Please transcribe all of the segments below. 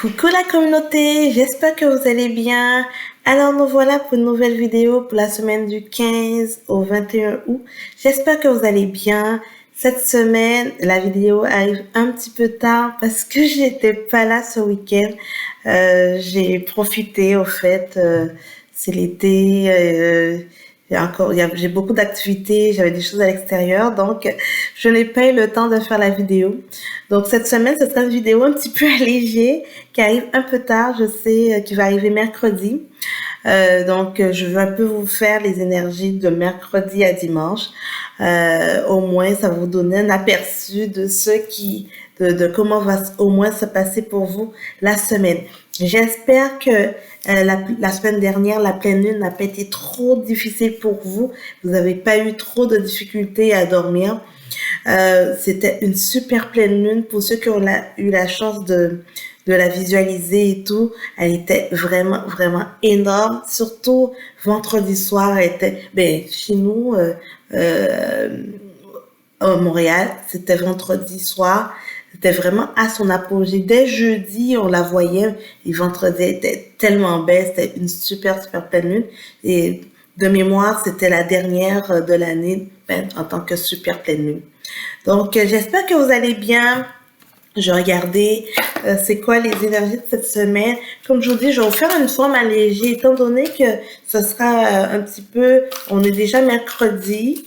Coucou la communauté, j'espère que vous allez bien. Alors nous voilà pour une nouvelle vidéo pour la semaine du 15 au 21 août. J'espère que vous allez bien. Cette semaine, la vidéo arrive un petit peu tard parce que j'étais pas là ce week-end. J'ai profité au fait, c'est l'été. J'ai beaucoup d'activités, j'avais des choses à l'extérieur, donc je n'ai pas eu le temps de faire la vidéo. Donc cette semaine, ce sera une vidéo un petit peu allégée qui arrive un peu tard, je sais, qui va arriver mercredi. Donc je veux un peu vous faire les énergies de mercredi à dimanche. Au moins, ça va vous donner un aperçu de de comment va au moins se passer pour vous la semaine. J'espère que la semaine dernière, la pleine lune n'a pas été trop difficile pour vous. Vous n'avez pas eu trop de difficultés à dormir. C'était une super pleine lune pour ceux qui ont eu la chance de la visualiser et tout. Elle était vraiment, vraiment énorme. Surtout vendredi soir, elle était, chez nous, à Montréal, c'était vendredi soir. C'était vraiment à son apogée. Dès jeudi, on la voyait. Et vendredi, elle était tellement belle. C'était une super, super pleine lune. Et de mémoire, c'était la dernière de l'année en tant que super pleine lune. Donc, j'espère que vous allez bien. Je regardais c'est quoi les énergies de cette semaine. Comme je vous dis, je vais vous faire une forme allégée, étant donné que ce sera un petit peu, on est déjà mercredi,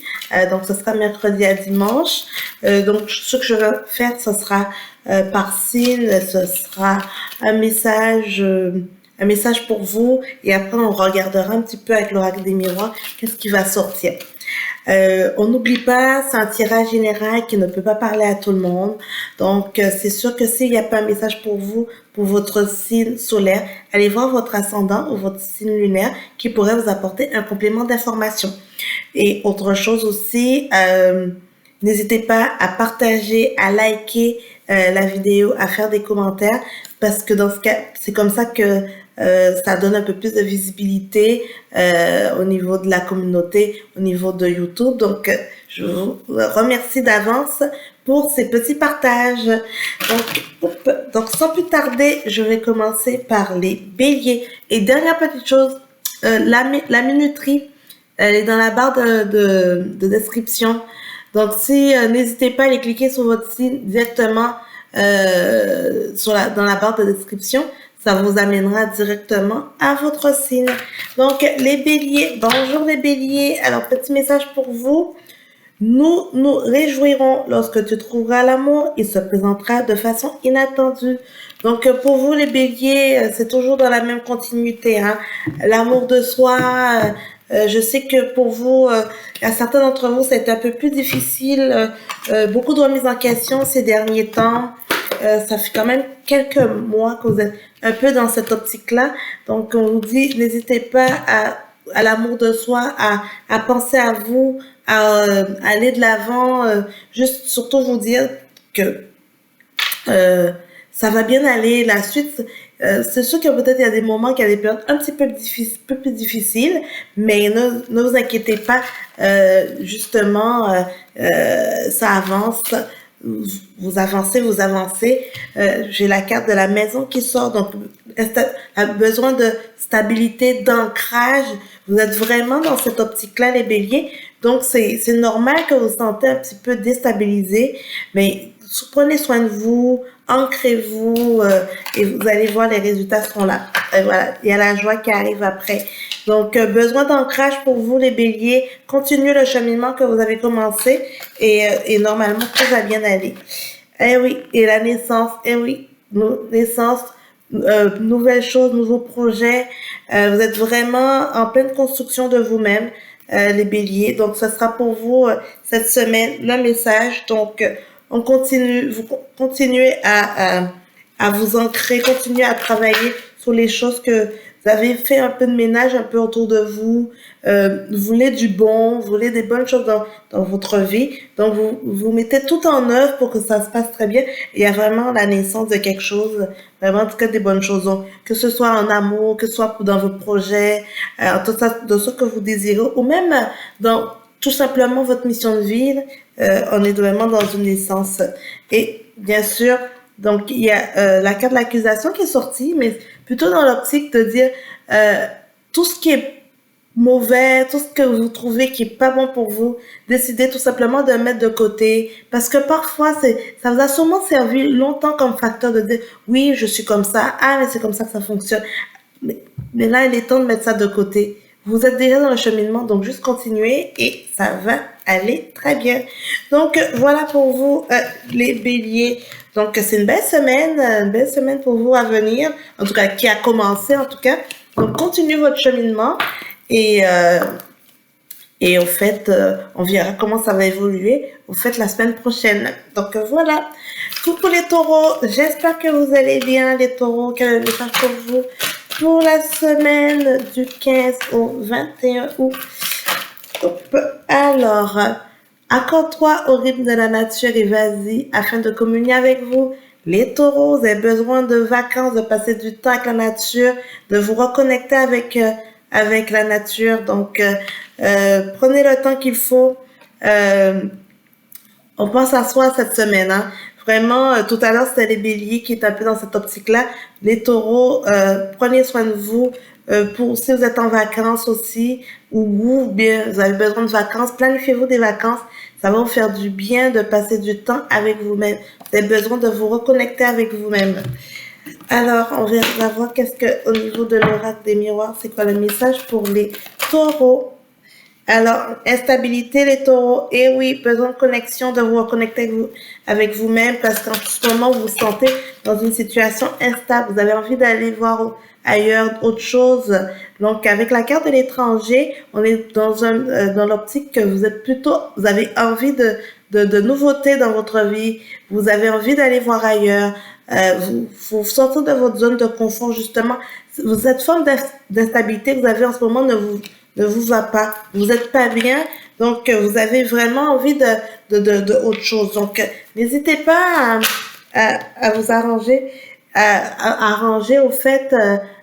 donc ce sera mercredi à dimanche. Donc, ce que je vais faire, ce sera par signe, ce sera un message pour vous, et après on regardera un petit peu avec l'oracle des miroirs qu'est-ce qui va sortir. On n'oublie pas, c'est un tirage général qui ne peut pas parler à tout le monde. Donc, c'est sûr que s'il n'y a pas un message pour vous, pour votre signe solaire, allez voir votre ascendant ou votre signe lunaire qui pourrait vous apporter un complément d'information. Et autre chose aussi, n'hésitez pas à partager, à liker la vidéo, à faire des commentaires parce que dans ce cas, c'est comme ça que ça donne un peu plus de visibilité au niveau de la communauté, au niveau de YouTube. Donc, je vous remercie d'avance pour ces petits partages. Donc, sans plus tarder, je vais commencer par les béliers. Et dernière petite chose, la minuterie, elle est dans la barre de description. Donc, n'hésitez pas à aller cliquer sur votre signe directement dans la barre de description. Ça vous amènera directement à votre signe. Donc, les béliers, bonjour les béliers. Alors, petit message pour vous. Nous nous réjouirons lorsque tu trouveras l'amour. Il se présentera de façon inattendue. Donc, pour vous les béliers, c'est toujours dans la même continuité. Hein. L'amour de soi. Je sais que pour vous, à certains d'entre vous, c'est un peu plus difficile. Beaucoup de remises en question ces derniers temps. Ça fait quand même quelques mois que vous êtes un peu dans cette optique-là. Donc, on vous dit, n'hésitez pas à l'amour de soi, à penser à vous, à aller de l'avant, juste surtout vous dire que ça va bien aller. La suite, c'est sûr que peut-être il y a des moments, qu'il y a des périodes un petit peu plus difficiles, mais ne vous inquiétez pas, justement, ça avance. Vous avancez. J'ai la carte de la maison qui sort, donc a besoin de stabilité, d'ancrage. Vous êtes vraiment dans cette optique-là, les béliers. Donc, c'est normal que vous vous sentez un petit peu déstabilisé, mais prenez soin de vous, ancrez-vous et vous allez voir les résultats seront là. Et voilà, il y a la joie qui arrive après. Donc, besoin d'ancrage pour vous, les béliers. Continuez le cheminement que vous avez commencé et normalement, tout va bien aller. Eh oui, et la naissance, eh oui, naissance, nouvelles choses, nouveaux projets. Vous êtes vraiment en pleine construction de vous-même, les béliers. Donc, ce sera pour vous cette semaine le message. Donc, on continue, vous continuez à vous ancrer, continuez à travailler sur les choses que vous avez fait un peu de ménage un peu autour de vous, vous voulez du bon, vous voulez des bonnes choses dans votre vie, donc vous mettez tout en œuvre pour que ça se passe très bien. Il y a vraiment la naissance de quelque chose, vraiment en tout cas des bonnes choses, donc, que ce soit en amour, que ce soit dans vos projets, tout ça, dans ce que vous désirez, ou même dans tout simplement votre mission de vie, on est vraiment dans une naissance. Et bien sûr, Donc, il y a la carte de l'accusation qui est sortie, mais plutôt dans l'optique de dire tout ce qui est mauvais, tout ce que vous trouvez qui est pas bon pour vous, décidez tout simplement de mettre de côté. Parce que parfois, ça vous a sûrement servi longtemps comme facteur de dire, oui, je suis comme ça, ah, mais c'est comme ça que ça fonctionne. Mais là, il est temps de mettre ça de côté. Vous êtes déjà dans le cheminement, donc juste continuez et ça va aller très bien. Donc, voilà pour vous, les béliers. Donc, c'est une belle semaine pour vous à venir, en tout cas, qui a commencé, en tout cas. Donc, continuez votre cheminement et au fait, on verra comment ça va évoluer, au fait, la semaine prochaine. Donc, voilà. Coucou les taureaux, j'espère que vous allez bien, les taureaux. Quel est le message pour vous pour la semaine du 15 au 21 août? Alors, accorde-toi au rythme de la nature et vas-y afin de communier avec vous. Les taureaux, vous avez besoin de vacances, de passer du temps avec la nature, de vous reconnecter avec la nature. Donc, prenez le temps qu'il faut. On pense à soi cette semaine, hein. Vraiment, tout à l'heure, c'était les béliers qui étaient un peu dans cette optique-là. Les taureaux, prenez soin de vous. Pour si vous êtes en vacances aussi, ou bien vous avez besoin de vacances, planifiez-vous des vacances. Ça va vous faire du bien de passer du temps avec vous-même. Vous avez besoin de vous reconnecter avec vous-même. Alors, on va voir qu'est-ce que, au niveau de l'oracle des miroirs, c'est quoi le message pour les taureaux. Alors, instabilité, les taureaux. Et oui, besoin de connexion, de vous reconnecter avec vous-même parce qu'en ce moment, vous vous sentez dans une situation instable. Vous avez envie d'aller voir ailleurs autre chose. Donc, avec la carte de l'étranger, on est dans l'optique que vous avez envie de nouveautés dans votre vie. Vous avez envie d'aller voir ailleurs. Vous sortez de votre zone de confort, justement. Cette forme d'instabilité que vous avez en ce moment ne vous va pas, vous n'êtes pas bien, donc vous avez vraiment envie de autre chose. Donc, n'hésitez pas à vous arranger, à arranger au fait,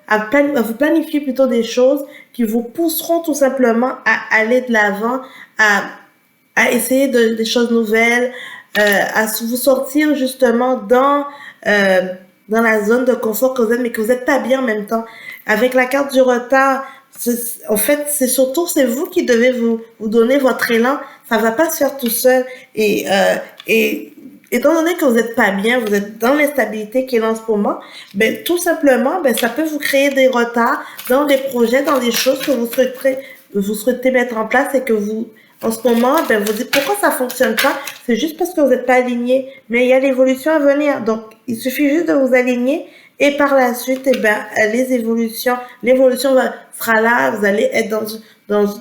à vous planifier plutôt des choses qui vous pousseront tout simplement à aller de l'avant, à essayer des choses nouvelles, à vous sortir justement dans la zone de confort que vous êtes, mais que vous n'êtes pas bien en même temps. Avec la carte du retard, en fait, c'est vous qui devez vous donner votre élan. Ça va pas se faire tout seul. Et étant donné que vous n'êtes pas bien, vous êtes dans l'instabilité qui est là en ce moment, ben, tout simplement, ben, ça peut vous créer des retards dans des projets, dans des choses que vous souhaitez mettre en place et que vous, en ce moment, ben, vous dites pourquoi ça fonctionne pas. C'est juste parce que vous n'êtes pas aligné. Mais il y a l'évolution à venir. Donc, il suffit juste de vous aligner. Et par la suite, eh ben, l'évolution sera là. Vous allez être dans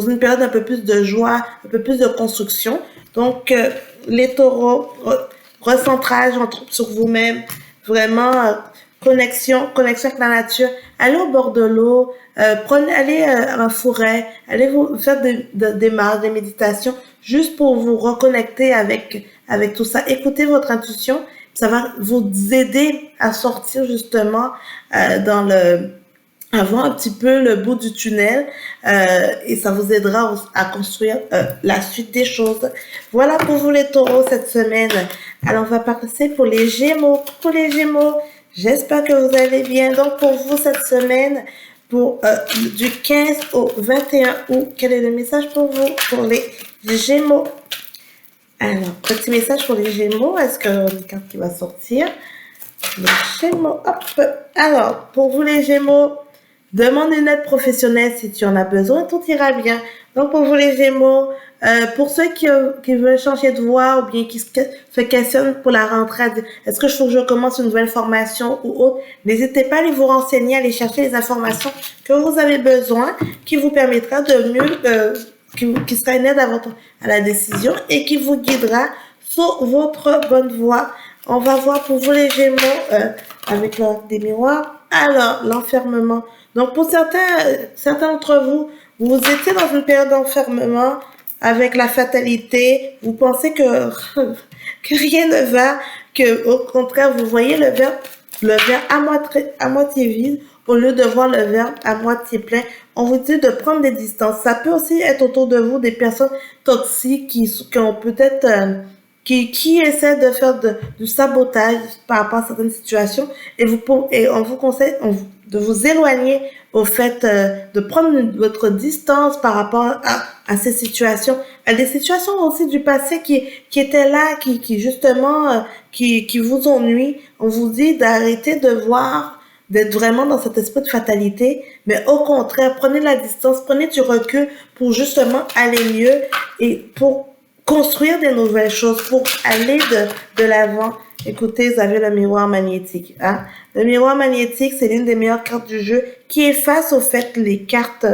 une période un peu plus de joie, un peu plus de construction. Donc, les taureaux, recentrage sur vous-même, vraiment connexion avec la nature. Allez au bord de l'eau, allez en forêt, allez vous faire des marches, des méditations, juste pour vous reconnecter avec tout ça. Écoutez votre intuition. Ça va vous aider à sortir justement à voir un petit peu le bout du tunnel et ça vous aidera à construire la suite des choses. Voilà pour vous les taureaux cette semaine. Alors on va passer pour les gémeaux. Pour les gémeaux, j'espère que vous allez bien. Donc pour vous cette semaine, du 15 au 21 août, quel est le message pour vous, pour les gémeaux? Alors, petit message pour les Gémeaux. Est-ce que une carte qui va sortir? Les Gémeaux, hop. Alors, pour vous les Gémeaux, demande une aide professionnelle si tu en as besoin, tout ira bien. Donc, pour vous les Gémeaux, pour ceux qui veulent changer de voie ou bien qui se questionnent pour la rentrée, est-ce que je commence une nouvelle formation ou autre, n'hésitez pas à aller vous renseigner, à aller chercher les informations que vous avez besoin, qui vous permettra de mieux qui sera une aide à la décision et qui vous guidera sur votre bonne voie. On va voir pour vous les Gémeaux avec des miroirs. Alors, l'enfermement. Donc, pour certains d'entre vous, vous étiez dans une période d'enfermement avec la fatalité. Vous pensez que rien ne va, que au contraire, vous voyez le verre à moitié vide au lieu de voir le verre à moitié plein. On vous dit de prendre des distances. Ça peut aussi être autour de vous des personnes toxiques qui ont peut-être qui essaie de faire du sabotage par rapport à certaines situations, et on vous conseille de vous éloigner au fait de prendre votre distance par rapport à ces situations, à des situations aussi du passé qui étaient là, qui justement qui vous ennuient. On vous dit d'arrêter de voir, d'être vraiment dans cet esprit de fatalité, mais au contraire, prenez la distance, prenez du recul pour justement aller mieux et pour construire des nouvelles choses, pour aller de l'avant. Écoutez, vous avez le miroir magnétique. Hein? Le miroir magnétique, c'est l'une des meilleures cartes du jeu qui efface au fait les cartes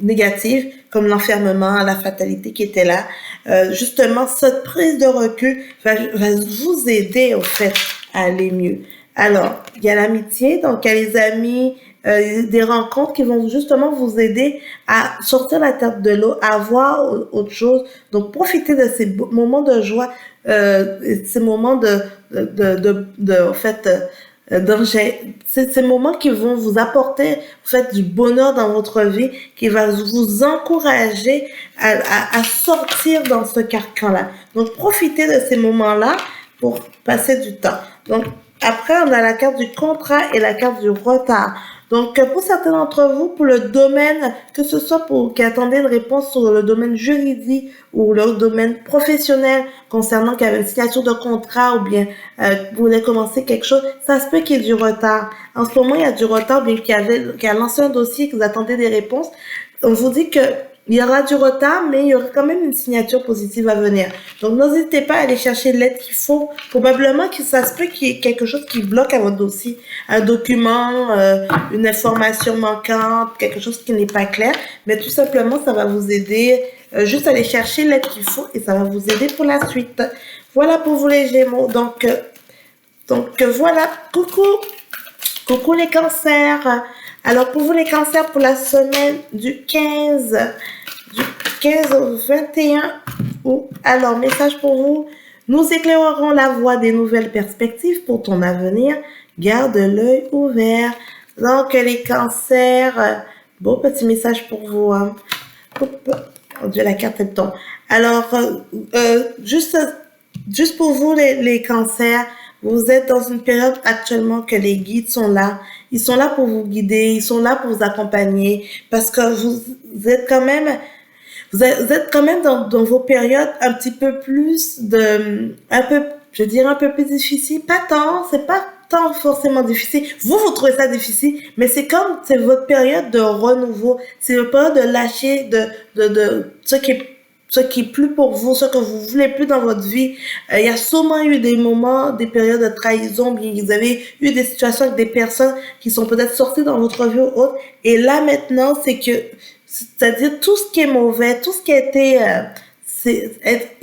négatives, comme l'enfermement, la fatalité qui était là. Justement, cette prise de recul va vous aider, au fait, à aller mieux. Alors, il y a l'amitié, donc il y a les amis, des rencontres qui vont justement vous aider à sortir la tête de l'eau, à voir autre chose. Donc, profitez de ces moments de joie, ces moments en fait, c'est ces moments qui vont vous apporter en fait du bonheur dans votre vie, qui va vous encourager à sortir dans ce carcan-là. Donc profitez de ces moments-là pour passer du temps. Donc après on a la carte du contrat et la carte du retard. Donc, pour certains d'entre vous, pour le domaine, que ce soit pour qui attendaient une réponse sur le domaine juridique ou le domaine professionnel concernant qu'il y avait une signature de contrat ou bien vous voulez commencer quelque chose, ça se peut qu'il y ait du retard. En ce moment, il y a du retard, bien qu'il y a lancé un dossier que vous attendez des réponses. On vous dit que il y aura du retard, mais il y aura quand même une signature positive à venir. Donc, n'hésitez pas à aller chercher l'aide qu'il faut. Probablement que ça se peut qu'il y ait quelque chose qui bloque à votre dossier. Un document, une information manquante, quelque chose qui n'est pas clair. Mais tout simplement, ça va vous aider. Juste aller chercher l'aide qu'il faut et ça va vous aider pour la suite. Voilà pour vous les Gémeaux. Donc voilà. Coucou les cancers. Alors, pour vous les cancers, pour la semaine du 15 au 21 août, alors, message pour vous. Nous éclairerons la voie des nouvelles perspectives pour ton avenir. Garde l'œil ouvert. Donc, les cancers, bon petit message pour vous. Hein. Oh Dieu, la carte elle tombe. Alors, juste pour vous les cancers, vous êtes dans une période actuellement que les guides sont là. Ils sont là pour vous guider, ils sont là pour vous accompagner parce que vous êtes quand même dans vos périodes un petit peu plus un peu plus difficile. Pas tant, c'est pas tant forcément difficile. Vous trouvez ça difficile, mais c'est votre période de renouveau. C'est votre période de lâcher de ce qui est plus pour vous, ce que vous voulez plus dans votre vie. Il y a sûrement eu des moments, des périodes de trahison, bien vous avez eu des situations avec des personnes qui sont peut-être sorties dans votre vie ou autre. Et là maintenant, c'est-à-dire tout ce qui est mauvais, tout ce qui a été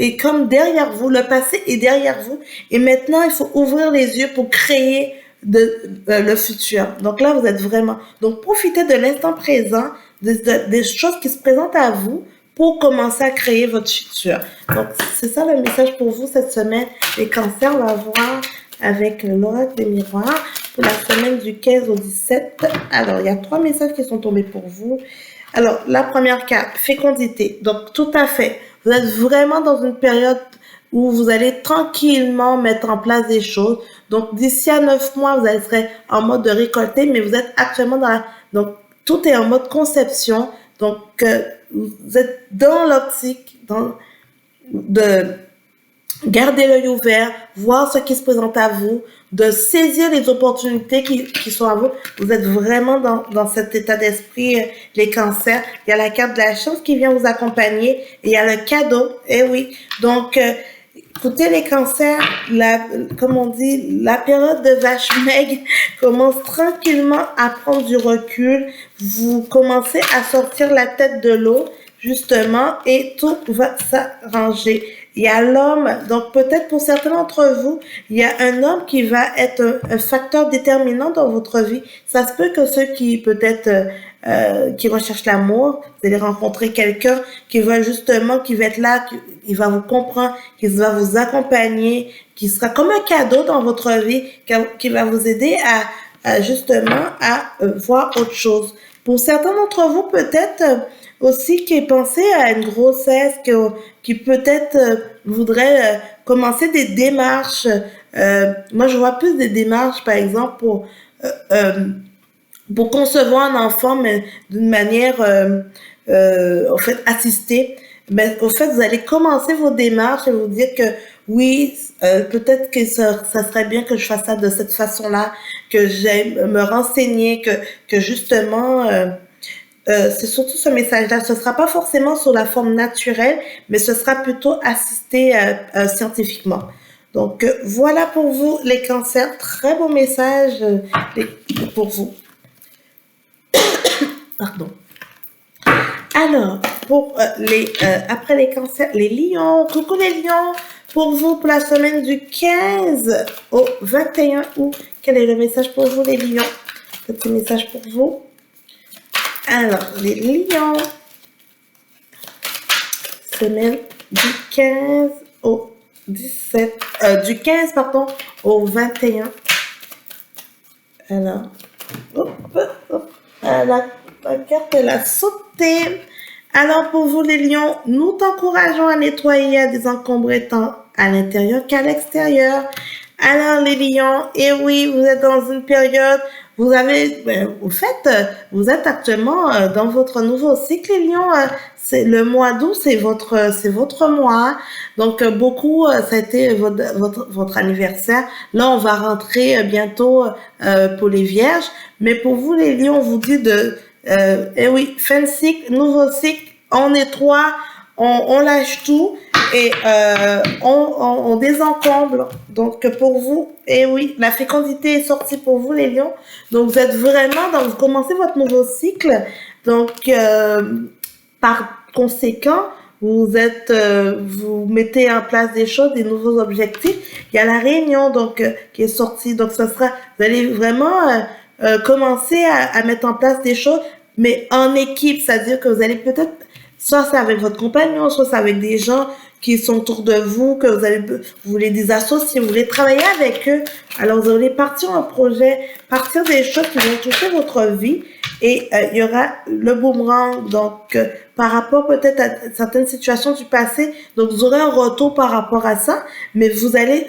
est comme derrière vous, le passé est derrière vous. Et maintenant, il faut ouvrir les yeux pour créer le futur. Donc là, vous êtes vraiment. Donc profitez de l'instant présent, des choses qui se présentent à vous, pour commencer à créer votre futur. Donc, c'est ça le message pour vous cette semaine. Les cancers, on va voir avec l'oracle des miroirs pour la semaine du 15 au 17. Alors, il y a 3 messages qui sont tombés pour vous. Alors, la première carte, fécondité. Donc, tout à fait. Vous êtes vraiment dans une période où vous allez tranquillement mettre en place des choses. Donc, d'ici à 9 mois, vous serez en mode de récolter, mais vous êtes actuellement donc, tout est en mode conception. Donc, vous êtes dans l'optique de garder l'œil ouvert, voir ce qui se présente à vous, de saisir les opportunités qui sont à vous. Vous êtes vraiment dans cet état d'esprit, les cancers. Il y a la carte de la chance qui vient vous accompagner et il y a le cadeau. Eh oui. Donc, écoutez les cancers, comme on dit, la période de vache maigre commence tranquillement à prendre du recul. Vous commencez à sortir la tête de l'eau, justement, et tout va s'arranger. Il y a l'homme, donc peut-être pour certains d'entre vous, il y a un homme qui va être un facteur déterminant dans votre vie. Ça se peut que ceux qui peut-être qui recherchent l'amour, vous allez rencontrer quelqu'un qui va être là, qui va vous comprendre, qui va vous accompagner, qui sera comme un cadeau dans votre vie, qui va vous aider à justement à voir autre chose. Pour certains d'entre vous, peut-être, aussi qui pensez à une grossesse, qui peut-être voudrait commencer des démarches. Moi, je vois plus des démarches, par exemple, pour concevoir un enfant, mais d'une manière, en fait, assistée. Mais au fait, vous allez commencer vos démarches et vous dire que oui, peut-être que ça serait bien que je fasse ça de cette façon-là, que j'aime me renseigner, que justement, c'est surtout ce message-là. Ce sera pas forcément sur la forme naturelle, mais ce sera plutôt assisté scientifiquement. Donc, voilà pour vous, les cancers. Très beau message pour vous. Pardon. Alors, pour après les cancers, les lions, coucou les lions, pour vous, pour la semaine du 15 au 21 août, quel est le message pour vous les lions? Petit message pour vous. Alors, les lions, semaine du 15 au 17, du 15, pardon, au 21. Alors, la carte, elle a sauté. Alors, pour vous, les lions, nous t'encourageons à nettoyer, à désencombrer tant à l'intérieur qu'à l'extérieur. Alors, les lions, et oui, vous êtes dans une période, vous avez, au fait, vous êtes actuellement dans votre nouveau cycle, les lions. C'est le mois d'août, c'est votre mois. Donc, beaucoup, ça a été votre anniversaire. Là, on va rentrer bientôt pour les vierges. Mais pour vous, les lions, on vous dit eh oui, fin de cycle, nouveau cycle, on nettoie, on lâche tout et on désencombre. Donc pour vous, eh oui, la fécondité est sortie pour vous les lions. Donc vous êtes vraiment, vous commencez votre nouveau cycle. Donc par conséquent, vous mettez en place des choses, des nouveaux objectifs. Il y a la réunion donc qui est sortie. Donc vous allez vraiment commencer à mettre en place des choses, mais en équipe, c'est-à-dire que vous allez peut-être, soit c'est avec votre compagnon, soit c'est avec des gens qui sont autour de vous, que vous voulez des associés, vous voulez travailler avec eux. Alors vous allez partir un projet, partir des choses qui vont toucher votre vie, et il y aura le boomerang, donc par rapport peut-être à certaines situations du passé, donc vous aurez un retour par rapport à ça, mais vous allez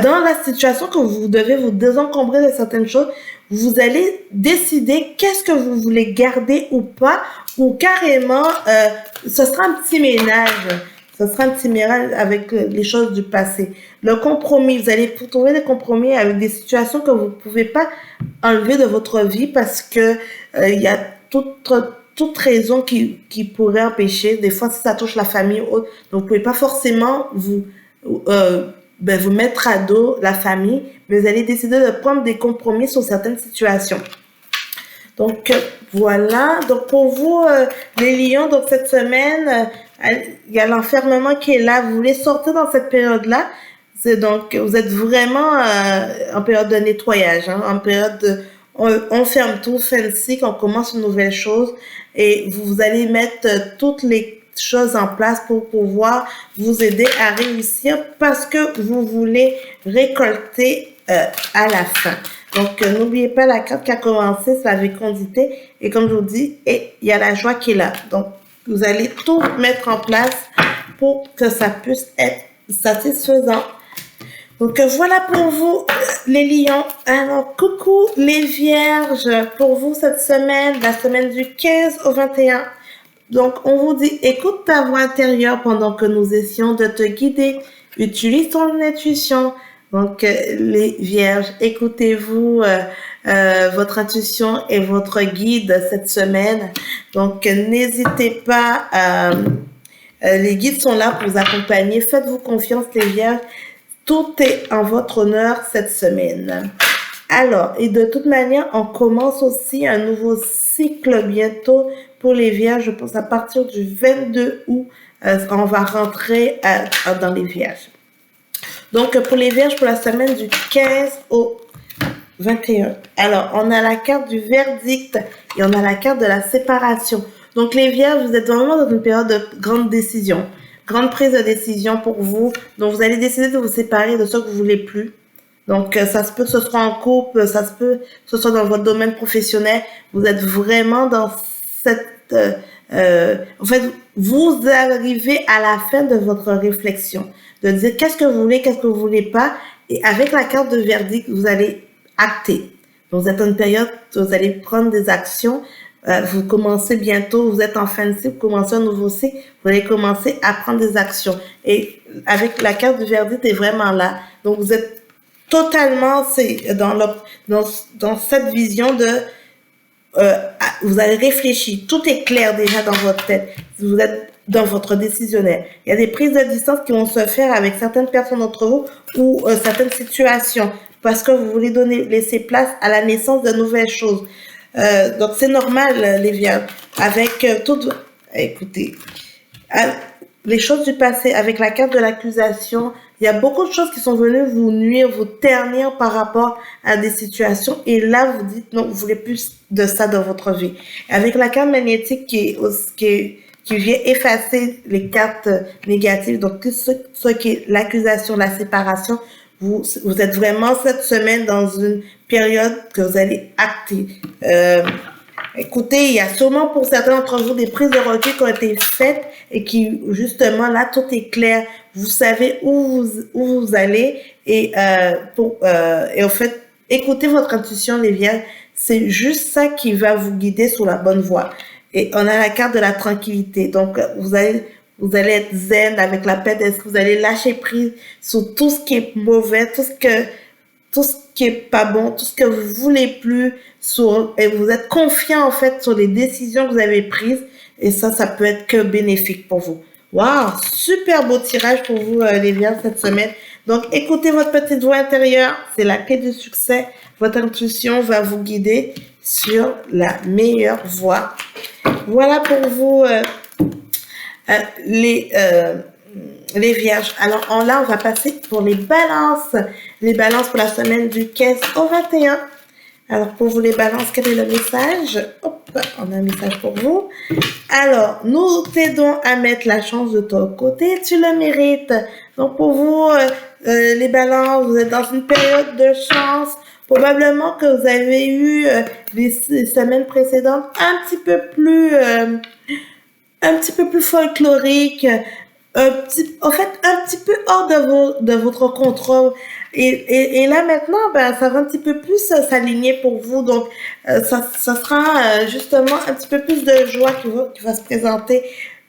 dans la situation que vous devez vous désencombrer de certaines choses, vous allez décider qu'est-ce que vous voulez garder ou pas, ou carrément, ce sera un petit ménage. Ce sera un petit ménage avec les choses du passé. Le compromis, vous allez trouver des compromis avec des situations que vous ne pouvez pas enlever de votre vie parce que il y a toute raison qui pourrait empêcher. Des fois, si ça touche la famille ou autre, donc vous pouvez pas forcément vous mettre à dos la famille, mais vous allez décider de prendre des compromis sur certaines situations. Donc, voilà. Donc, pour vous, les lions, donc cette semaine, il y a l'enfermement qui est là. Vous voulez sortir dans cette période-là. Donc, vous êtes vraiment en période de nettoyage, en période de... On ferme tout, fin de cycle, on commence une nouvelle chose et vous allez mettre toutes les choses en place pour pouvoir vous aider à réussir parce que vous voulez récolter à la fin. Donc, n'oubliez pas la carte qui a commencé, c'est la fécondité. Et comme je vous dis, il y a la joie qui est là. Donc, vous allez tout mettre en place pour que ça puisse être satisfaisant. Donc, voilà pour vous, les lions. Alors, coucou les vierges. Pour vous, cette semaine, la semaine du 15 au 21. Donc, on vous dit, écoute ta voix intérieure pendant que nous essayons de te guider. Utilise ton intuition. Donc, les vierges, écoutez-vous votre intuition et votre guide cette semaine. Donc, n'hésitez pas. Les guides sont là pour vous accompagner. Faites-vous confiance, les vierges. Tout est en votre honneur cette semaine. Alors, et de toute manière, on commence aussi un nouveau cycle bientôt pour les vierges. Je pense à partir du 22 août, on va rentrer dans les vierges. Donc, pour les vierges, pour la semaine du 15 au 21. Alors, on a la carte du verdict et on a la carte de la séparation. Donc, les vierges, vous êtes vraiment dans une période de grande décision. Grande prise de décision pour vous. Donc, vous allez décider de vous séparer de ce que vous voulez plus. Donc, ça se peut que ce soit en couple, ça se peut que ce soit dans votre domaine professionnel. Vous êtes vraiment dans cette... en fait, vous arrivez à la fin de votre réflexion, de dire qu'est-ce que vous voulez, qu'est-ce que vous voulez pas. Et avec la carte de verdict, vous allez acter. Donc, vous êtes dans une période où vous allez prendre des actions. Vous commencez bientôt, vous êtes en fin de cycle, vous commencez un nouveau cycle, vous allez commencer à prendre des actions. Et avec la carte du verdict est vraiment là. Donc, vous êtes totalement dans cette vision de vous avez réfléchi, tout est clair déjà dans votre tête, vous êtes dans votre décisionnaire. Il y a des prises de distance qui vont se faire avec certaines personnes d'entre vous ou certaines situations parce que vous voulez laisser place à la naissance de nouvelles choses. Donc c'est normal les vierges avec écoutez, les choses du passé, avec la carte de l'accusation, il y a beaucoup de choses qui sont venues vous nuire, vous ternir par rapport à des situations. Et là, vous dites non, vous voulez plus de ça dans votre vie. Avec la carte magnétique qui vient effacer les cartes négatives, donc tout ce qui est l'accusation, la séparation, vous êtes vraiment cette semaine dans une période que vous allez acter. Écoutez, il y a sûrement pour certains d'entre vous des prises de recul qui ont été faites et qui, justement, là, tout est clair. Vous savez où vous allez et en fait, écoutez votre intuition, les vierges. C'est juste ça qui va vous guider sur la bonne voie. Et on a la carte de la tranquillité. Donc, vous allez être zen avec la paix d'esprit. Vous allez lâcher prise sur tout ce qui est mauvais, tout ce qui est pas bon, tout ce que vous voulez plus, et vous êtes confiant en fait sur les décisions que vous avez prises, et ça peut être que bénéfique pour vous. Waouh, super beau tirage pour vous les vierges cette semaine. Donc écoutez votre petite voix intérieure, c'est la clé du succès. Votre intuition va vous guider sur la meilleure voie. Voilà pour vous les vierges. Alors là, on va passer pour les balances. Les balances pour la semaine du 15 au 21. Alors, pour vous les balances, quel est le message? Hop, on a un message pour vous. Alors, nous t'aidons à mettre la chance de ton côté, tu le mérites. Donc, pour vous, les balances, vous êtes dans une période de chance. Probablement que vous avez eu les semaines précédentes un petit peu plus folklorique, un petit peu hors de votre contrôle. Et là maintenant, ça va un petit peu plus s'aligner pour vous. Donc, ça sera justement un petit peu plus de joie qui va se présenter.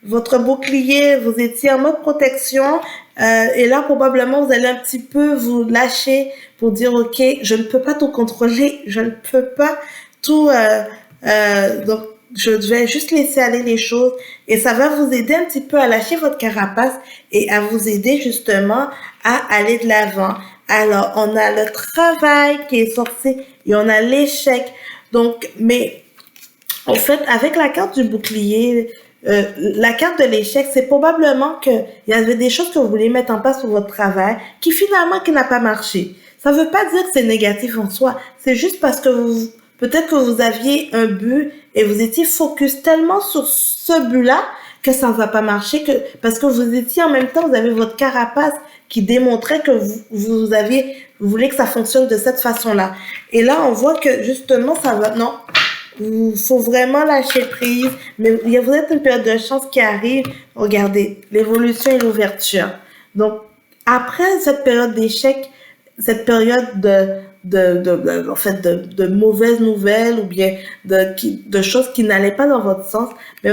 Votre bouclier, vous étiez en mode protection. Et là, probablement, vous allez un petit peu vous lâcher pour dire, OK, je ne peux pas tout contrôler. Je ne peux pas tout... donc, je vais juste laisser aller les choses et ça va vous aider un petit peu à lâcher votre carapace et à vous aider justement à aller de l'avant. Alors, on a le travail qui est sorti et on a l'échec. Donc, mais en fait, avec la carte du bouclier, la carte de l'échec, c'est probablement qu'il y avait des choses que vous voulez mettre en place sur votre travail qui n'a pas marché. Ça veut pas dire que c'est négatif en soi. C'est juste parce que peut-être que vous aviez un but et vous étiez focus tellement sur ce but-là que ça ne va pas marcher, parce que vous étiez en même temps, vous avez votre carapace qui démontrait que vous voulez que ça fonctionne de cette façon-là. Et là, on voit que justement, non, il faut vraiment lâcher prise, mais vous êtes une période de chance qui arrive. Regardez, l'évolution et l'ouverture. Donc, après cette période d'échec, cette période de mauvaises nouvelles ou bien de choses qui n'allaient pas dans votre sens, mais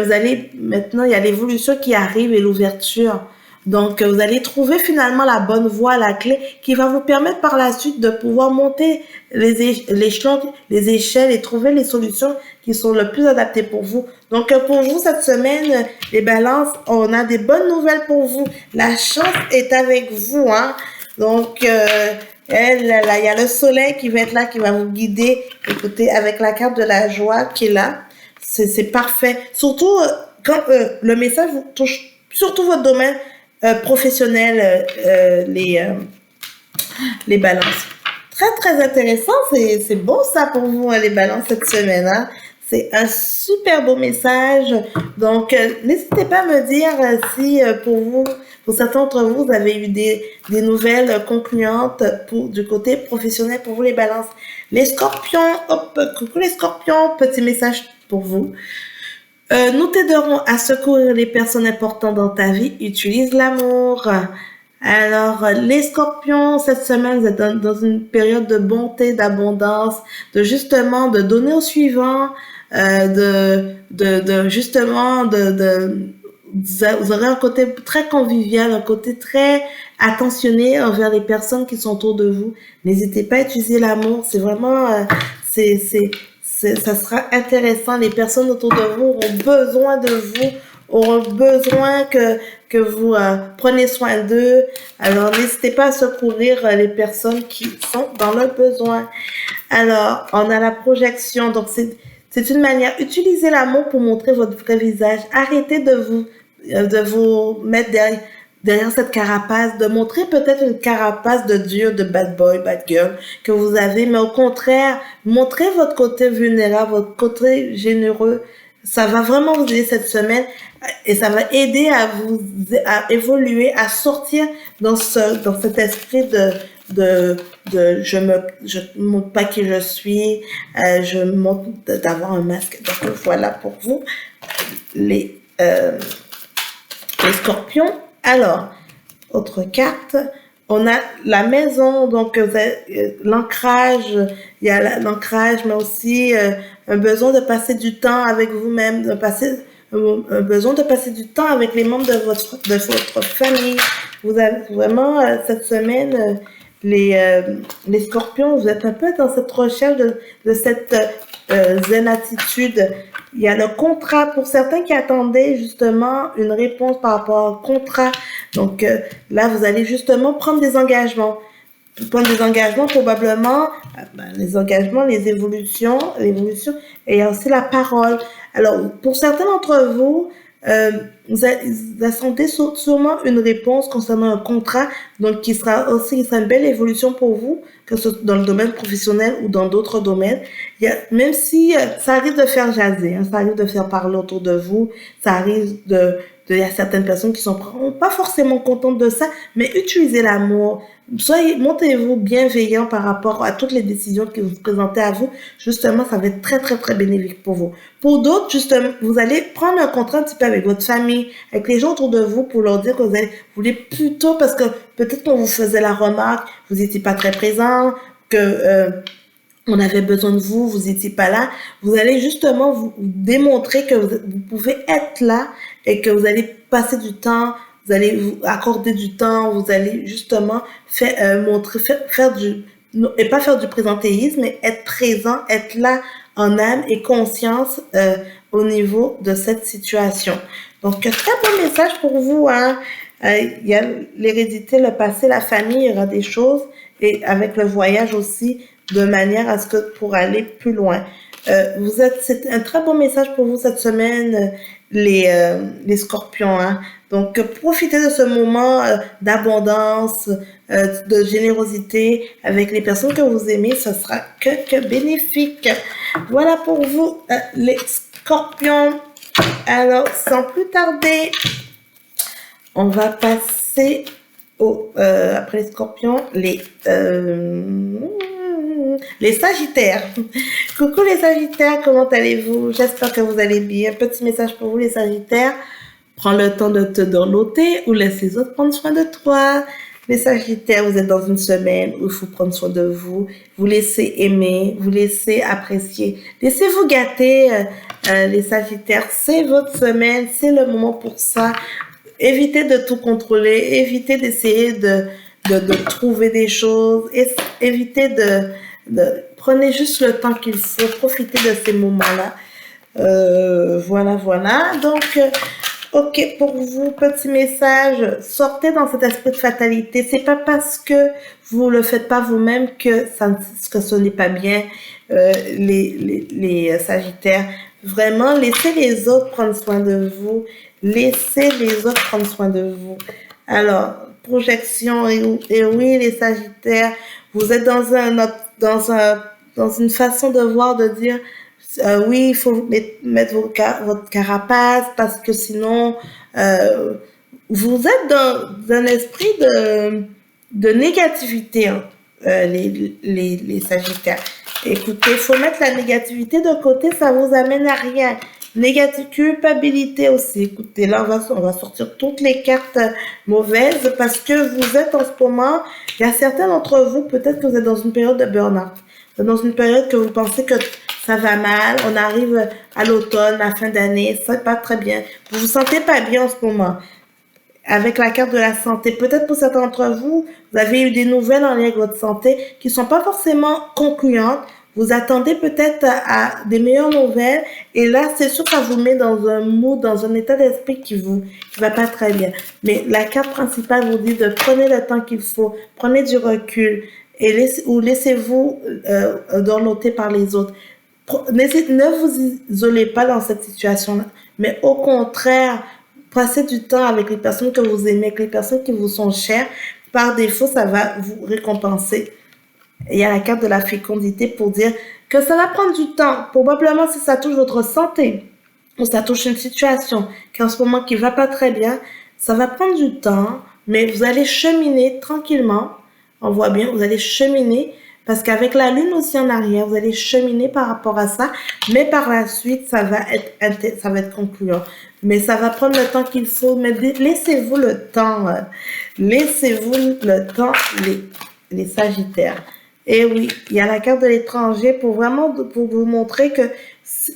maintenant, il y a l'évolution qui arrive et l'ouverture. Donc, vous allez trouver finalement la bonne voie, la clé qui va vous permettre par la suite de pouvoir monter les échelles et trouver les solutions qui sont le plus adaptées pour vous. Donc, pour vous, cette semaine, les balances, on a des bonnes nouvelles pour vous. La chance est avec vous, hein. Donc, il y a le soleil qui va être là, qui va vous guider. Écoutez, avec la carte de la joie qui est là, c'est parfait. Surtout quand le message vous touche, surtout votre domaine professionnel, les balances. Très, très intéressant. C'est bon ça pour vous, les balances, cette semaine, hein. C'est un super beau message. Donc, n'hésitez pas à me dire si pour vous Pour certains d'entre vous, vous avez eu des nouvelles concluantes du côté professionnel pour vous les balances. Les scorpions, hop, coucou les scorpions, petit message pour vous. Nous t'aiderons à secourir les personnes importantes dans ta vie. Utilise l'amour. Alors, les scorpions, cette semaine, vous êtes dans une période de bonté, d'abondance, justement, de donner au suivant, vous aurez un côté très convivial, un côté très attentionné envers les personnes qui sont autour de vous. N'hésitez pas à utiliser l'amour. C'est vraiment, ça sera intéressant. Les personnes autour de vous auront besoin de vous, auront besoin que vous prenez soin d'eux. Alors, n'hésitez pas à secourir les personnes qui sont dans le besoin. Alors, on a la projection. Donc, c'est une manière. Utilisez l'amour pour montrer votre vrai visage. Arrêtez de vous mettre derrière cette carapace, de montrer peut-être une carapace de dur, de bad boy, bad girl que vous avez, mais au contraire, montrez votre côté vulnérable, votre côté généreux. Ça va vraiment vous aider cette semaine et ça va aider à évoluer, à sortir dans cet esprit je montre pas qui je suis, je montre d'avoir un masque. Donc voilà pour vous les scorpions. Alors, autre carte, on a la maison, donc l'ancrage, il y a l'ancrage, mais aussi un besoin de passer du temps avec vous-même, un besoin de passer du temps avec les membres de votre famille. Vous avez vraiment cette semaine, les scorpions, vous êtes un peu dans cette recherche de cette zen attitude. Il y a le contrat pour certains qui attendaient justement une réponse par rapport au contrat. Donc là, vous allez justement prendre des engagements. Prendre des engagements, probablement, les engagements, l'évolution, et il y a aussi la parole. Alors, pour certains d'entre vous, vous attendez sûrement une réponse concernant un contrat, donc qui sera une belle évolution pour vous, que ce soit dans le domaine professionnel ou dans d'autres domaines. Même si ça arrive de faire jaser, ça arrive de faire parler autour de vous, ça arrive il y a certaines personnes qui sont pas forcément contentes de ça, mais utilisez l'amour. Montrez-vous bienveillant par rapport à toutes les décisions que vous présentez à vous. Justement, ça va être très, très, très bénéfique pour vous. Pour d'autres, justement, vous allez prendre un contrat un petit peu avec votre famille, avec les gens autour de vous pour leur dire que vous voulez plutôt, parce que peut-être qu'on vous faisait la remarque, vous n'étiez pas très présent, que on avait besoin de vous, vous n'étiez pas là. Vous allez justement vous démontrer que vous pouvez être là et que vous allez passer du temps, vous allez vous accorder du temps, vous allez justement faire du présentéisme, mais être présent, être là en âme et conscience au niveau de cette situation. Donc, très bon message pour vous. Il y a l'hérédité, le passé, la famille, il y aura des choses, et avec le voyage aussi, de manière à ce que pour aller plus loin. C'est un très bon message pour vous cette semaine, les scorpions. Donc, profitez de ce moment d'abondance, de générosité avec les personnes que vous aimez. Ce sera que bénéfique. Voilà pour vous, les scorpions. Alors, sans plus tarder, on va passer après les scorpions, les sagittaires. Coucou les sagittaires, comment allez-vous? J'espère que vous allez bien. Petit message pour vous les sagittaires. Prends le temps de te noter ou laisse les autres prendre soin de toi. Les sagittaires, vous êtes dans une semaine où il faut prendre soin de vous. Vous laissez aimer, vous laissez apprécier. Laissez-vous gâter, les sagittaires. C'est votre semaine, c'est le moment pour ça. Évitez de tout contrôler, évitez d'essayer de trouver des choses, évitez prenez juste le temps qu'il faut, profitez de ces moments-là. Voilà. Donc, ok, pour vous, petit message, sortez dans cet esprit de fatalité. C'est pas parce que vous le faites pas vous-même que ce n'est pas bien, les sagittaires. Vraiment, laissez les autres prendre soin de vous. Laissez les autres prendre soin de vous. Alors, projection, et oui, les sagittaires, vous êtes dans une façon de voir, de dire, oui, il faut mettre votre carapace parce que sinon, vous êtes dans un esprit de négativité, hein, les Sagittaires. Écoutez, il faut mettre la négativité de côté, ça vous amène à rien. Négative, culpabilité aussi. Écoutez, là, on va sortir toutes les cartes mauvaises parce que vous êtes en ce moment, il y a certains d'entre vous, peut-être que vous êtes dans une période de burn-out. Vous êtes dans une période que vous pensez que ça va mal, on arrive à l'automne, à la fin d'année, ça va pas très bien. Vous vous sentez pas bien en ce moment. Avec la carte de la santé, peut-être pour certains d'entre vous, vous avez eu des nouvelles en lien avec votre santé qui sont pas forcément concluantes. Vous attendez peut-être à des meilleures nouvelles et là, c'est sûr que ça vous met dans un mood, dans un état d'esprit qui va pas très bien. Mais la carte principale vous dit de prenez le temps qu'il faut, prenez du recul et laissez-vous dorloter par les autres. Ne vous isolez pas dans cette situation-là, mais au contraire, passez du temps avec les personnes que vous aimez, avec les personnes qui vous sont chères. Par défaut, ça va vous récompenser. Il y a la carte de la fécondité pour dire que ça va prendre du temps. Probablement si ça touche votre santé ou ça touche une situation qui en ce moment qui va pas très bien, ça va prendre du temps, mais vous allez cheminer tranquillement. On voit bien, vous allez cheminer parce qu'avec la lune aussi en arrière, vous allez cheminer par rapport à ça, mais par la suite, ça va être concluant. Mais ça va prendre le temps qu'il faut, mais laissez-vous le temps. Laissez-vous le temps, les Sagittaires. Et oui, il y a la carte de l'étranger pour vous montrer que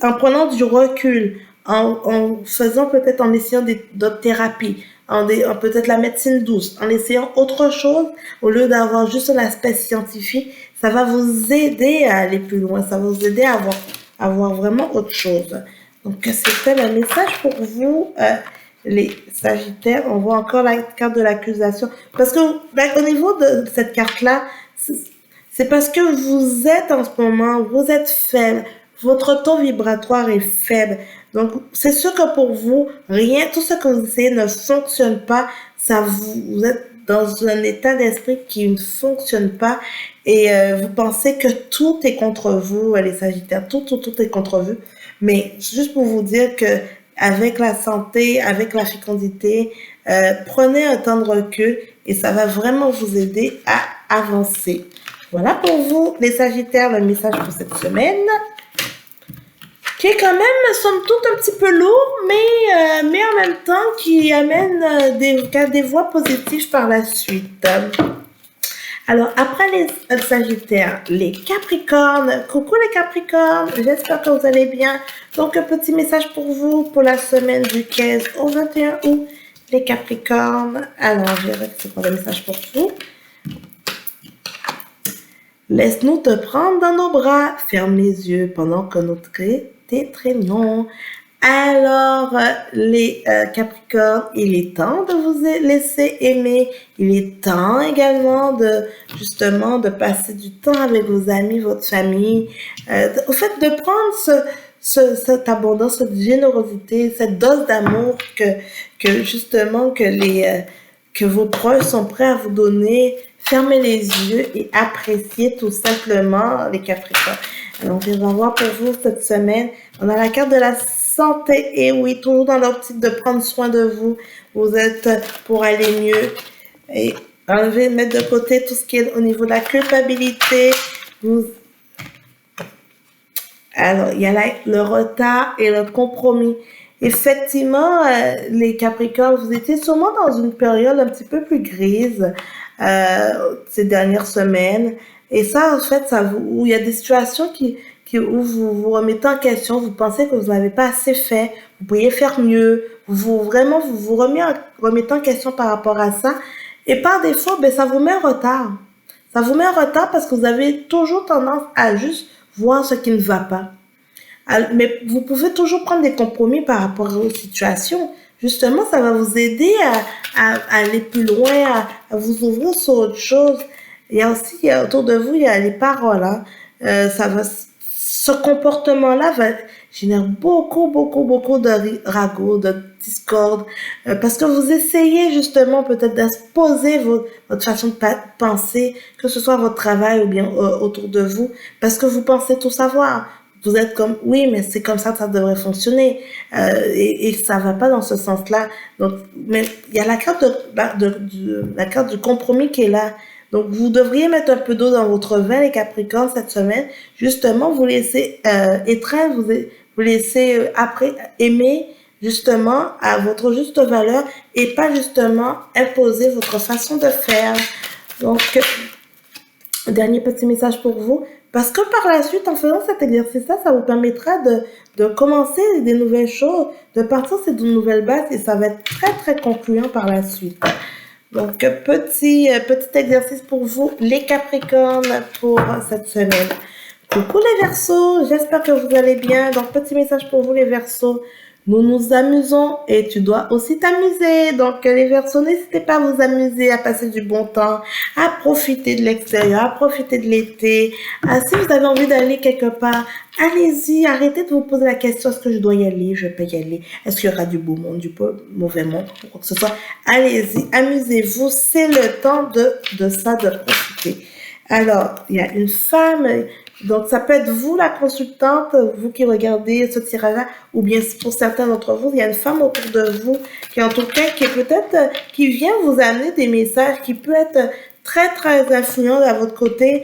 en prenant du recul, en faisant peut-être en essayant d'autres thérapies, en peut-être la médecine douce, en essayant autre chose au lieu d'avoir juste l'aspect scientifique, ça va vous aider à aller plus loin, ça va vous aider à avoir vraiment autre chose. Donc c'était le message pour vous, les Sagittaires. On voit encore la carte de l'accusation parce que au niveau de cette carte-là, c'est parce que vous êtes en ce moment, vous êtes faible, votre taux vibratoire est faible. Donc, c'est sûr que pour vous, tout ce que vous essayez ne fonctionne pas. Vous êtes dans un état d'esprit qui ne fonctionne pas et vous pensez que tout est contre vous, les Sagittaires, tout est contre vous. Mais juste pour vous dire que avec la santé, avec la fécondité, prenez un temps de recul et ça va vraiment vous aider à avancer. Voilà pour vous, les Sagittaires, le message pour cette semaine, qui est quand même, somme toute, un petit peu lourd, mais en même temps qui amène des voies positives par la suite. Alors, après les Sagittaires, les Capricornes. Coucou les Capricornes, j'espère que vous allez bien. Donc, un petit message pour vous pour la semaine du 15 au 21 août, les Capricornes. Alors, je verrai que c'est quoi le message pour vous. Laisse-nous te prendre dans nos bras, ferme les yeux pendant que nous t'étreignons. Alors, les Capricornes, il est temps de vous laisser aimer. Il est temps également justement de passer du temps avec vos amis, votre famille. Au fait, de prendre cette abondance, cette générosité, cette dose d'amour que justement que vos proches sont prêts à vous donner. Fermez les yeux et appréciez tout simplement les Capricornes. Alors, on va voir pour vous cette semaine. On a la carte de la santé. Et oui, toujours dans l'optique de prendre soin de vous. Vous êtes pour aller mieux. Et mettre de côté tout ce qui est au niveau de la culpabilité. Alors, il y a le retard et le compromis. Effectivement, les Capricornes, vous étiez sûrement dans une période un petit peu plus grise ces dernières semaines. Et ça, en fait, où il y a des situations où vous vous remettez en question, vous pensez que vous n'avez pas assez fait, vous pourriez faire mieux, vous vous remettez en question par rapport à ça. Et par défaut, ça vous met en retard. Ça vous met en retard parce que vous avez toujours tendance à juste voir ce qui ne va pas. Mais vous pouvez toujours prendre des compromis par rapport aux situations. Justement, ça va vous aider à aller plus loin, à vous ouvrir sur autre chose. Il y a aussi, autour de vous, il y a les paroles. Hein. Ce comportement-là va générer beaucoup de ragots, de discorde, parce que vous essayez justement peut-être d'exposer votre façon de penser, que ce soit votre travail ou bien autour de vous, parce que vous pensez tout savoir. vous êtes comme, oui, mais c'est comme ça devrait fonctionner. Et ça va pas dans ce sens-là. Donc, mais il y a la carte la carte du compromis qui est là. Donc, vous devriez mettre un peu d'eau dans votre vin, les Capricornes, cette semaine. Justement, vous laissez étreindre, vous laissez après aimer justement à votre juste valeur et pas justement imposer votre façon de faire. Donc, dernier petit message pour vous. Parce que par la suite, en faisant cet exercice-là, ça vous permettra de commencer des nouvelles choses, de partir sur de nouvelles bases et ça va être très, très concluant par la suite. Donc, petit exercice pour vous, les Capricornes, pour cette semaine. Coucou les Verseaux, j'espère que vous allez bien. Donc, petit message pour vous les Verseaux. Nous nous amusons et tu dois aussi t'amuser. Donc, les Verseaux, n'hésitez pas à vous amuser, à passer du bon temps, à profiter de l'extérieur, à profiter de l'été. Si vous avez envie d'aller quelque part, allez-y, arrêtez de vous poser la question, est-ce que je dois y aller, je peux y aller, est-ce qu'il y aura du beau monde, du mauvais monde, quoi que ce soit. Allez-y, amusez-vous, c'est le temps de ça, de profiter. Alors, il y a une femme... Donc, ça peut être vous, la consultante, vous qui regardez ce tirage-là, ou bien pour certains d'entre vous, il y a une femme autour de vous qui, en tout cas, qui est peut-être, qui vient vous amener des messages qui peut être très, très influent à votre côté,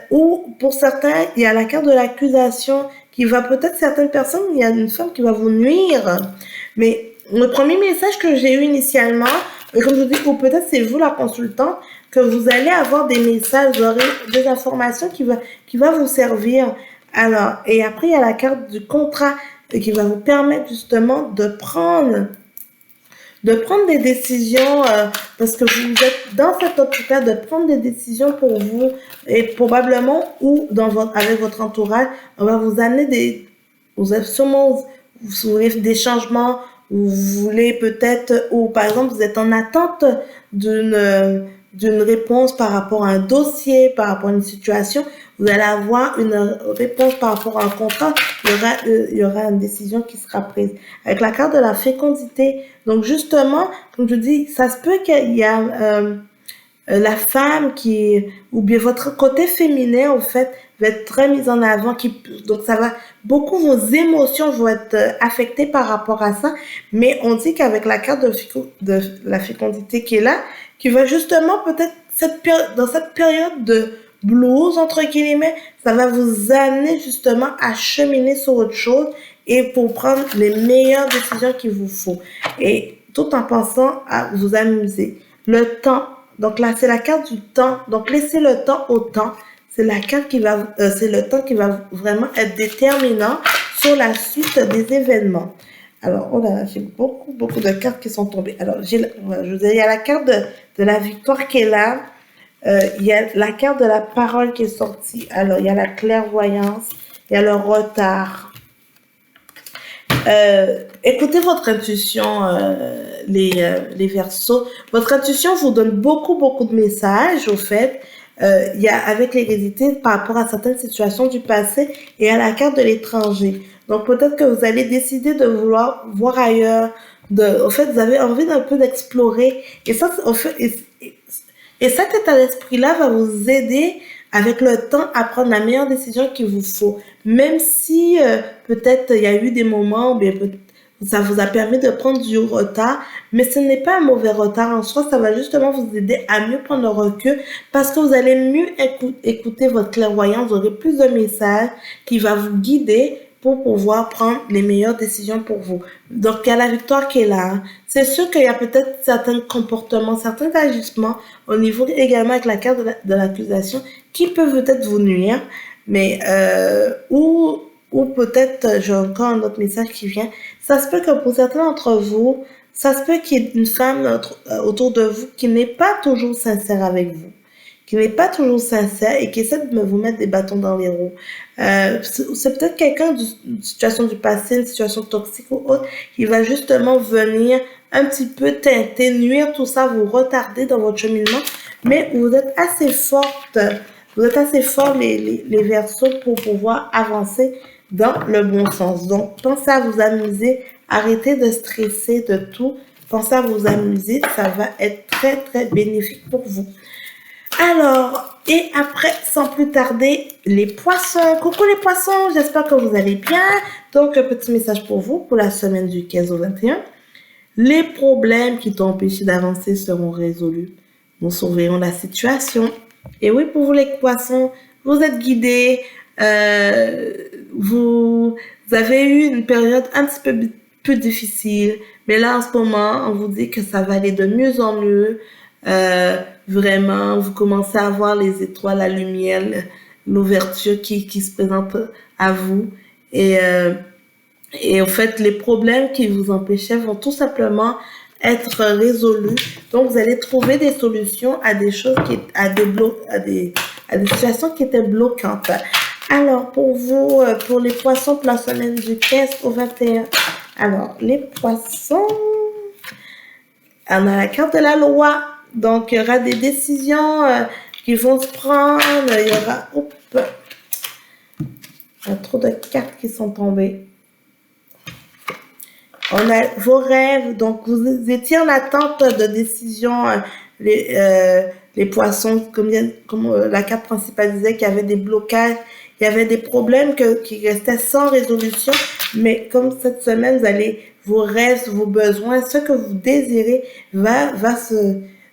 ou pour certains, il y a la carte de l'accusation qui va peut-être, certaines personnes, il y a une femme qui va vous nuire. Mais le premier message que j'ai eu initialement, comme je vous dis, ou peut-être c'est vous, la consultante, que vous allez avoir des messages, vous aurez des informations qui va vous servir. Alors, et après, il y a la carte du contrat qui va vous permettre justement de prendre des décisions, parce que vous êtes dans cette optique-là de prendre des décisions pour vous et probablement ou avec votre entourage, on va vous amener vous avez sûrement, vous voulez des changements, ou vous voulez peut-être, ou par exemple, vous êtes en attente d'une réponse par rapport à un dossier, par rapport à une situation, vous allez avoir une réponse par rapport à un contrat, il y aura une décision qui sera prise. Avec la carte de la fécondité, donc justement, comme je dis, ça se peut qu'il y a la femme ou bien votre côté féminin, en fait, va être très mise en avant, donc beaucoup vos émotions vont être affectées par rapport à ça, mais on dit qu'avec la carte de la fécondité qui est là, qui va justement peut-être dans cette période de blues, entre guillemets, ça va vous amener justement à cheminer sur autre chose et pour prendre les meilleures décisions qu'il vous faut. Et tout en pensant à vous amuser. Le temps, donc là, c'est la carte du temps. Donc, laissez le temps au temps. C'est la carte c'est le temps qui va vraiment être déterminant sur la suite des événements. Alors, oh là, j'ai beaucoup de cartes qui sont tombées. Alors, il y a la carte de la victoire qui est là. Il y a la carte de la parole qui est sortie. Alors, il y a la clairvoyance. Il y a le retard. Écoutez votre intuition, les Verseaux. Votre intuition vous donne beaucoup de messages, au fait. Il y a avec l'hérédité par rapport à certaines situations du passé et à la carte de l'étranger. Donc peut-être que vous allez décider de vouloir voir ailleurs. Au fait, vous avez envie d'un peu d'explorer. Et ça, et cet état d'esprit-là va vous aider avec le temps à prendre la meilleure décision qu'il vous faut. Même si peut-être il y a eu des moments où ça vous a permis de prendre du retard, mais ce n'est pas un mauvais retard en soi, ça va justement vous aider à mieux prendre le recul parce que vous allez mieux écouter votre clairvoyance, vous aurez plus de messages qui va vous guider pour pouvoir prendre les meilleures décisions pour vous. Donc, il y a la victoire qui est là. Hein. C'est sûr qu'il y a peut-être certains comportements, certains agissements au niveau également avec la carte de l'accusation qui peuvent peut-être vous nuire, mais ou peut-être, j'ai encore un autre message qui vient, ça se peut que pour certains d'entre vous, ça se peut qu'il y ait une femme autour de vous qui n'est pas toujours sincère avec vous, qui n'est pas toujours sincère et qui essaie de vous mettre des bâtons dans les roues. C'est peut-être quelqu'un d'une situation du passé, une situation toxique ou autre, qui va justement venir un petit peu teinter, nuire tout ça, vous retarder dans votre cheminement, mais vous êtes assez forte, les Verseaux, pour pouvoir avancer dans le bon sens. Donc, pensez à vous amuser, arrêtez de stresser de tout, pensez à vous amuser, ça va être très, très bénéfique pour vous. Alors, et après, sans plus tarder, les poissons. Coucou les poissons, j'espère que vous allez bien. Donc, un petit message pour vous pour la semaine du 15 au 21. Les problèmes qui t'ont empêché d'avancer seront résolus. Nous surveillons la situation. Et oui, pour vous les poissons, vous êtes guidés. Vous avez eu une période un petit peu difficile. Mais là, en ce moment, on vous dit que ça va aller de mieux en mieux. Vraiment, vous commencez à voir les étoiles, la lumière, l'ouverture qui se présente à vous. Et en fait, les problèmes qui vous empêchaient vont tout simplement être résolus. Donc, vous allez trouver des solutions à des choses à des situations qui étaient bloquantes. Alors, pour vous, pour les poissons, pour la semaine du 15 au 21. Alors, les poissons, on a la carte de la loi. Donc, il y aura des décisions qui vont se prendre. Il y aura, il y a trop de cartes qui sont tombées. On a vos rêves, donc vous étiez en attente de décision, les poissons, comme la carte principale disait qu'il y avait des blocages, il y avait des problèmes qui restaient sans résolution, mais comme cette semaine, vos rêves, vos besoins, ce que vous désirez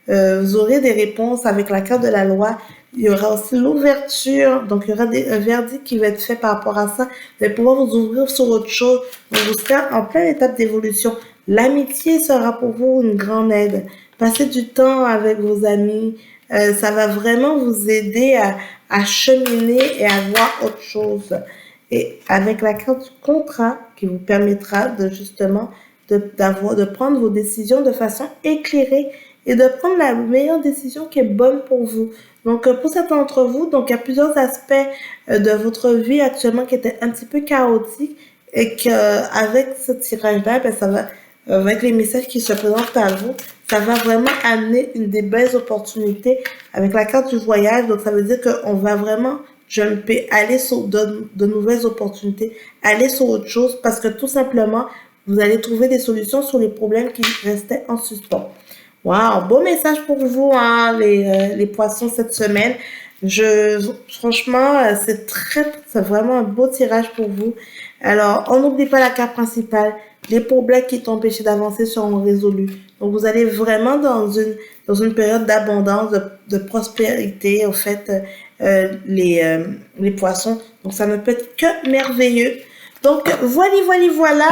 vous aurez des réponses avec la carte de la loi. Il y aura aussi l'ouverture, donc il y aura un verdict qui va être fait par rapport à ça. Vous allez pouvoir vous ouvrir sur autre chose. Donc vous serez en pleine étape d'évolution. L'amitié sera pour vous une grande aide. Passez du temps avec vos amis, ça va vraiment vous aider à cheminer et à voir autre chose. Et avec la carte du contrat qui vous permettra de justement de prendre vos décisions de façon éclairée et de prendre la meilleure décision qui est bonne pour vous. Donc, pour certains d'entre vous, donc il y a plusieurs aspects de votre vie actuellement qui étaient un petit peu chaotiques et qu'avec ce tirage-là, ben, ça va, avec les messages qui se présentent à vous, ça va vraiment amener des belles opportunités avec la carte du voyage. Donc, ça veut dire qu'on va vraiment jumper, aller sur de nouvelles opportunités, aller sur autre chose parce que tout simplement, vous allez trouver des solutions sur les problèmes qui restaient en suspens. Wow, beau message pour vous, hein, les poissons cette semaine. Franchement, c'est vraiment un beau tirage pour vous. Alors, on n'oublie pas la carte principale. Les problèmes qui t'empêchaient d'avancer seront résolus. Donc, vous allez vraiment dans une période d'abondance, de prospérité, en fait, les poissons. Donc, ça ne peut être que merveilleux. Donc, voilà.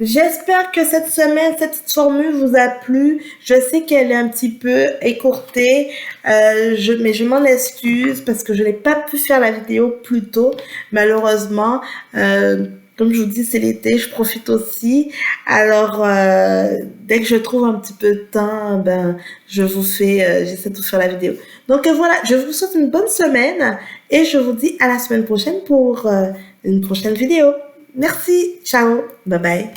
J'espère que cette semaine, cette petite formule vous a plu. Je sais qu'elle est un petit peu écourtée, mais je m'en excuse parce que je n'ai pas pu faire la vidéo plus tôt, malheureusement. Comme je vous dis, c'est l'été, je profite aussi. Alors, dès que je trouve un petit peu de temps, ben, j'essaie de vous faire la vidéo. Donc voilà, je vous souhaite une bonne semaine et je vous dis à la semaine prochaine pour une prochaine vidéo. Merci, ciao, bye bye.